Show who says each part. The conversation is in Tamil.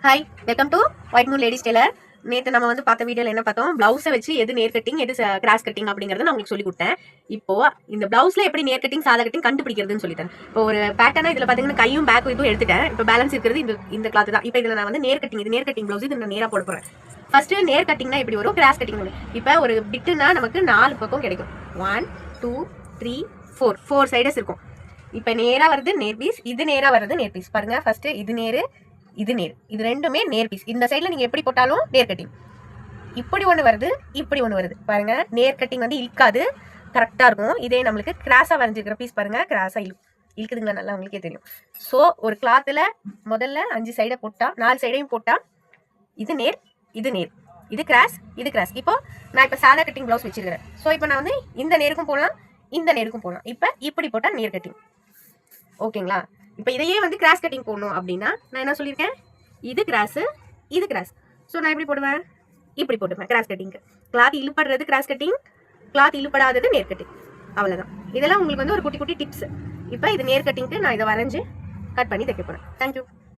Speaker 1: Hi, welcome to white Moon ladies Taylor. நேற்று நம்ம வந்து பார்த்த வீடியோவில் என்ன பார்த்தோம், ப்ளவுஸை வச்சு எது நேர் கட்டிங் எது கிராஸ் கட்டிங் அப்படிங்கிறத நான் உங்களுக்கு சொல்லி கொடுத்தேன். இப்போ இந்த ப்ளவுஸில் எப்படி நேர் கட்டிங் சாதா கட்டிங் கண்டுபிடிக்கிறதுன்னு சொல்லிட்டேன். இப்போ ஒரு பேட்டர்னா இதில் பார்த்தீங்கன்னா கையும் பேக்கும் இதுவும் எடுத்துட்டேன். இப்போ பேலன்ஸ் இருக்கிறது இந்த கிளாத் தான். இப்போ இதில் நான் வந்து நேர் கட்டிங், இது நேர் கட்டிங் ப்ளவுஸ் இது நான் நேராக போட போகிறேன். ஃபர்ஸ்ட் நேர் கட்டிங்னா இப்படி வரும், கிராஸ் கட்டிங் வரும். இப்போ ஒரு பிட்டுனா நமக்கு 4 பக்கம் கிடைக்கும். 1 2 3 4 சைடஸ் இருக்கும். இப்போ நேராக வருது நேர் பீஸ், இது நேராக வருது நேர் பீஸ். பாருங்க, ஃபர்ஸ்ட் இது நேர் இது நேர், இது ரெண்டுமே நேர் பீஸ். இந்த சைடில் நீங்கள் எப்படி போட்டாலும் நேர் கட்டிங். இப்படி ஒன்று வருது, இப்படி ஒன்று வருது. பாருங்க, நேர் கட்டிங் வந்து இழுக்காது, கரெக்டாக இருக்கும். இதே நம்மளுக்கு கிராஸாக வரைஞ்சிருக்கிற பீஸ் பாருங்க, கிராஸாக இழுக்குதுங்களா, நல்லா உங்களுக்கே தெரியும். ஸோ ஒரு கிளாத்தில் முதல்ல 5 சைடை போட்டால் 4 சைடையும் போட்டால் இது நேர் இது நேர், இது கிராஸ் இது கிராஸ். இப்போ நான் இப்போ சாதா கட்டிங் ப்ளவுஸ் வச்சிருக்கிறேன். ஸோ இப்போ நான் வந்து இந்த நேருக்கும் போடலாம், இந்த நேருக்கும் போடலாம். இப்போ இப்படி போட்டால் நேர் கட்டிங். ஓகேங்களா? இப்போ இதையே வந்து கிராஸ் கட்டிங் போடணும் அப்படின்னா நான் என்ன சொல்லியிருக்கேன், இது கிராஸு இது கிராஸ். ஸோ நான் எப்படி போடுவேன், இப்படி போட்டுப்பேன் கிராஸ் கட்டிங்க்கு. கிளாத் இழுப்படுறது கிராஸ் கட்டிங், கிளாத் இழுப்படாதது நேர் கட்டிங். அவ்வளோதான். இதெல்லாம் உங்களுக்கு வந்து ஒரு குட்டி குட்டி டிப்ஸ். இப்போ இது நேர் கட்டிங்க்கு நான் இதை வரைஞ்சி கட் பண்ணி தைக்க போகிறேன். தேங்க்யூ.